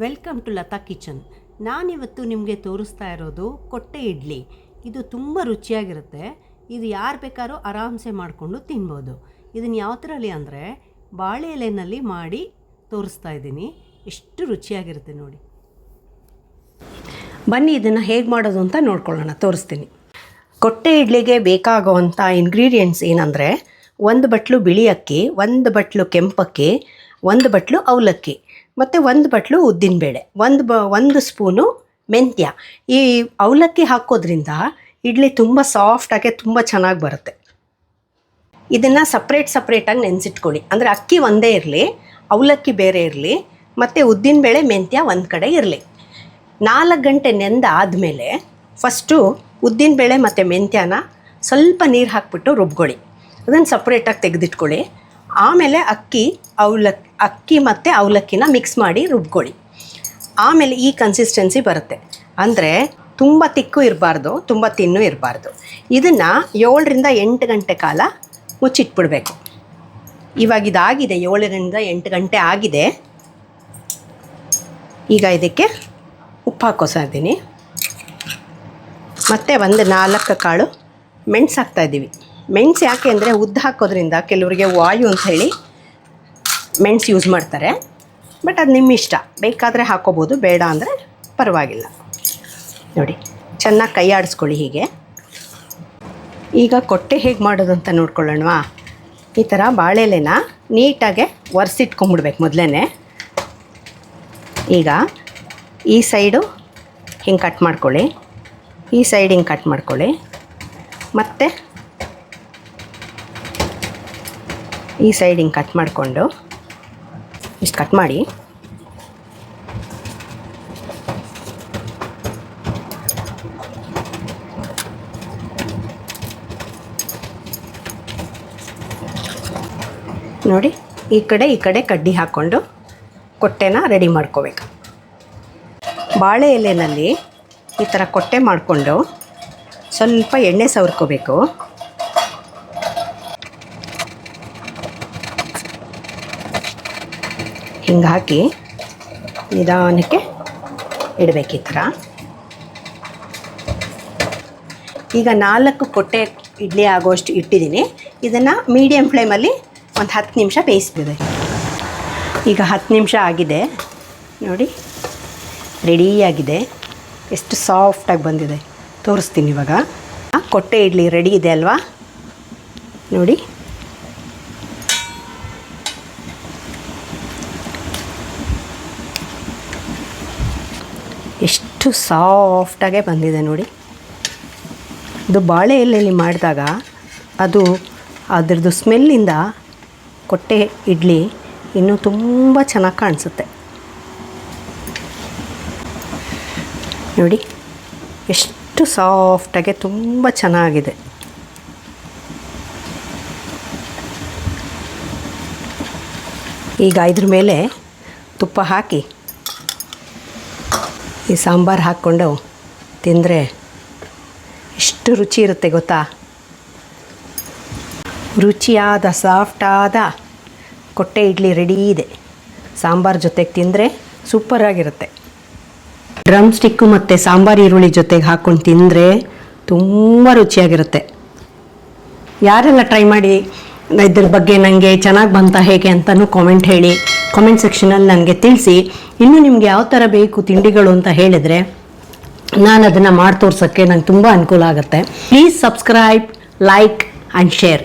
Welcome to Lata kitchen. ನಾನಿವತ್ತು ನಿಮಗೆ ತೋರಿಸ್ತಾ ಇರೋದು ಕೊಟ್ಟೆ ಇಡ್ಲಿ. ಇದು ತುಂಬ ರುಚಿಯಾಗಿರುತ್ತೆ. ಇದು ಯಾರು ಬೇಕಾದ್ರೂ ಆರಾಮ್ಸೆ ಮಾಡಿಕೊಂಡು ತಿನ್ಬೋದು. ಇದನ್ನು ಯಾವ ಥರಲ್ಲಿ ಅಂದರೆ ಬಾಳೆ ಎಲೆಯಲ್ಲಿ ಮಾಡಿ ತೋರಿಸ್ತಾ ಇದ್ದೀನಿ. ಎಷ್ಟು ರುಚಿಯಾಗಿರುತ್ತೆ ನೋಡಿ. ಬನ್ನಿ ಇದನ್ನು ಹೇಗೆ ಮಾಡೋದು ಅಂತ ನೋಡ್ಕೊಳ್ಳೋಣ, ತೋರಿಸ್ತೀನಿ. ಕೊಟ್ಟೆ ಇಡ್ಲಿಗೆ ಬೇಕಾಗುವಂಥ ಇಂಗ್ರೀಡಿಯೆಂಟ್ಸ್ ಏನಂದರೆ 1 ಬಟ್ಲು ಬಿಳಿ ಅಕ್ಕಿ, 1 ಬಟ್ಲು ಕೆಂಪಕ್ಕಿ, 1 ಬಟ್ಲು ಅವಲಕ್ಕಿ ಮತ್ತು 1 ಬಟ್ಲು ಉದ್ದಿನಬೇಳೆ, 1 ಸ್ಪೂನು ಮೆಂತ್ಯ. ಈ ಅವಲಕ್ಕಿ ಹಾಕೋದ್ರಿಂದ ಇಡ್ಲಿ ತುಂಬ ಸಾಫ್ಟಾಗಿ ತುಂಬ ಚೆನ್ನಾಗಿ ಬರುತ್ತೆ. ಇದನ್ನು ಸಪ್ರೇಟಾಗಿ ನೆನೆಸಿಟ್ಕೊಳ್ಳಿ. ಅಂದರೆ ಅಕ್ಕಿ ಒಂದೇ ಇರಲಿ, ಅವಲಕ್ಕಿ ಬೇರೆ ಇರಲಿ, ಮತ್ತು ಉದ್ದಿನಬೇಳೆ ಮೆಂತ್ಯ ಒಂದು ಕಡೆ ಇರಲಿ. 4 ಗಂಟೆ ನೆಂದಾದಮೇಲೆ ಫಸ್ಟು ಉದ್ದಿನಬೇಳೆ ಮತ್ತು ಮೆಂತ್ಯನ ಸ್ವಲ್ಪ ನೀರು ಹಾಕ್ಬಿಟ್ಟು ರುಬ್ಕೊಳ್ಳಿ. ಅದನ್ನು ಸಪ್ರೇಟಾಗಿ ತೆಗೆದಿಟ್ಕೊಳ್ಳಿ. ಆಮೇಲೆ ಅಕ್ಕಿ ಮತ್ತು ಅವಲಕ್ಕಿನ ಮಿಕ್ಸ್ ಮಾಡಿ ರುಬ್ಕೊಳ್ಳಿ. ಆಮೇಲೆ ಈ ಕನ್ಸಿಸ್ಟೆನ್ಸಿ ಬರುತ್ತೆ. ಅಂದರೆ ತುಂಬ ತಿಕ್ಕು ಇರಬಾರ್ದು, ತುಂಬ ತಿನ್ನೂ ಇರಬಾರ್ದು. ಇದನ್ನು 7ರಿಂದ 8 ಗಂಟೆ ಕಾಲ ಮುಚ್ಚಿಟ್ಬಿಡ್ಬೇಕು. ಇವಾಗ ಇದಾಗಿದೆ, 7ರಿಂದ 8 ಗಂಟೆ ಆಗಿದೆ. ಈಗ ಇದಕ್ಕೆ ಉಪ್ಪು ಹಾಕೋತಾ ಇದ್ದೀನಿ. ಮತ್ತು 4 ಕಾಳು ಮೆಣಸು ಹಾಕ್ತಾಯಿದ್ದೀವಿ. ಮೆಣಸು ಯಾಕೆ ಅಂದರೆ ಉದ್ದು ಹಾಕೋದ್ರಿಂದ ಕೆಲವರಿಗೆ ವಾಯು ಅಂತ ಹೇಳಿ ಮೆಣಸು ಯೂಸ್ ಮಾಡ್ತಾರೆ. ಬಟ್ ಅದು ನಿಮ್ಮ ಇಷ್ಟ, ಬೇಕಾದರೆ ಹಾಕೋಬೋದು, ಬೇಡ ಅಂದರೆ ಪರವಾಗಿಲ್ಲ. ನೋಡಿ, ಚೆನ್ನಾಗಿ ಕೈ ಆಡಿಸ್ಕೊಳ್ಳಿ ಹೀಗೆ. ಈಗ ಕೊಟ್ಟೆ ಹೇಗೆ ಮಾಡೋದು ಅಂತ ನೋಡ್ಕೊಳ್ಳೋಣವಾ. ಈ ಥರ ಬಾಳೆಲೆನ ನೀಟಾಗೆ ಒರೆಸಿಟ್ಕೊಂಬಿಡ್ಬೇಕು ಮೊದಲೇ. ಈಗ ಈ ಸೈಡು ಹಿಂಗೆ ಕಟ್ ಮಾಡ್ಕೊಳ್ಳಿ, ಈ ಸೈಡ್ ಹಿಂಗೆ ಕಟ್ ಮಾಡ್ಕೊಳ್ಳಿ, ಮತ್ತು ಈ ಸೈಡ್ ಹಿಂಗೆ ಕಟ್ ಮಾಡಿಕೊಂಡು ಇಷ್ಟು ಕಟ್ ಮಾಡಿ. ನೋಡಿ, ಈ ಕಡೆ ಕಡ್ಡಿ ಹಾಕ್ಕೊಂಡು ಕೊಟ್ಟೆನ ರೆಡಿ ಮಾಡ್ಕೋಬೇಕು. ಬಾಳೆ ಎಲೆಯಲ್ಲಿ ಈ ಥರ ಕೊಟ್ಟೆ ಮಾಡಿಕೊಂಡು ಸ್ವಲ್ಪ ಎಣ್ಣೆ ಸವರ್ಕೋಬೇಕು. ಹಿಂಗೆ ಹಾಕಿ ನಿಧಾನಕ್ಕೆ ಇಡಬೇಕು ಈ ಥರ. ಈಗ 4 ಕೊಟ್ಟೆ ಇಡ್ಲಿ ಆಗೋಷ್ಟು ಇಟ್ಟಿದ್ದೀನಿ. ಇದನ್ನು ಮೀಡಿಯಮ್ ಫ್ಲೇಮಲ್ಲಿ ಒಂದು 10 ನಿಮಿಷ ಬೇಯಿಸ್ಬೇಕು. ಈಗ 10 ನಿಮಿಷ ಆಗಿದೆ ನೋಡಿ, ರೆಡಿಯಾಗಿದೆ. ಎಷ್ಟು ಸಾಫ್ಟಾಗಿ ಬಂದಿದೆ ತೋರಿಸ್ತೀನಿ ಇವಾಗ. ಕೊಟ್ಟೆ ಇಡ್ಲಿ ರೆಡಿ ಇದೆ ಅಲ್ವಾ ನೋಡಿ. ಎಷ್ಟು ಸಾಫ್ಟಾಗೆ ಬಂದಿದೆ ನೋಡಿ. ಇದು ಬಾಳೆ ಎಲೆಯಲ್ಲಿ ಮಾಡಿದಾಗ ಅದರದ್ದು ಸ್ಮೆಲ್ಲಿಂದ ಕೊಟ್ಟೆ ಇಡ್ಲಿ ಇನ್ನೂ ತುಂಬ ಚೆನ್ನಾಗಿ ಕಾಣಿಸುತ್ತೆ ನೋಡಿ. ಎಷ್ಟು ಸಾಫ್ಟಾಗೆ ತುಂಬ ಚೆನ್ನಾಗಿದೆ. ಈಗ ಇದ್ರ ಮೇಲೆ ತುಪ್ಪ ಹಾಕಿ ಈ ಸಾಂಬಾರು ಹಾಕ್ಕೊಂಡು ತಿಂದರೆ ಎಷ್ಟು ರುಚಿ ಇರುತ್ತೆ ಗೊತ್ತಾ. ರುಚಿಯಾದ ಸಾಫ್ಟಾದ ಕೊಟ್ಟೆ ಇಡ್ಲಿ ರೆಡಿ ಇದೆ. ಸಾಂಬಾರು ಜೊತೆಗೆ ತಿಂದರೆ ಸೂಪರಾಗಿರುತ್ತೆ. ಡ್ರಮ್ ಸ್ಟಿಕ್ಕು ಮತ್ತು ಸಾಂಬಾರು ಈರುಳ್ಳಿ ಜೊತೆಗೆ ಹಾಕ್ಕೊಂಡು ತಿಂದರೆ ತುಂಬ ರುಚಿಯಾಗಿರುತ್ತೆ. ಯಾರೆಲ್ಲ ಟ್ರೈ ಮಾಡಿ ಇದ್ರ ಬಗ್ಗೆ ನನಗೆ ಚೆನ್ನಾಗಿ ಬಂತ ಹೇಗೆ ಅಂತಲೂ ಕಾಮೆಂಟ್ ಹೇಳಿ, ಕಾಮೆಂಟ್ ಸೆಕ್ಷನಲ್ಲಿ ನನಗೆ ತಿಳಿಸಿ. ಇನ್ನೂ ನಿಮಗೆ ಯಾವ ಥರ ಬೇಕು ತಿಂಡಿಗಳು ಅಂತ ಹೇಳಿದರೆ ನಾನು ಅದನ್ನು ಮಾಡಿ ತೋರ್ಸೋಕ್ಕೆ ನಂಗೆ ತುಂಬ ಅನುಕೂಲ ಆಗುತ್ತೆ. Please subscribe, like and share.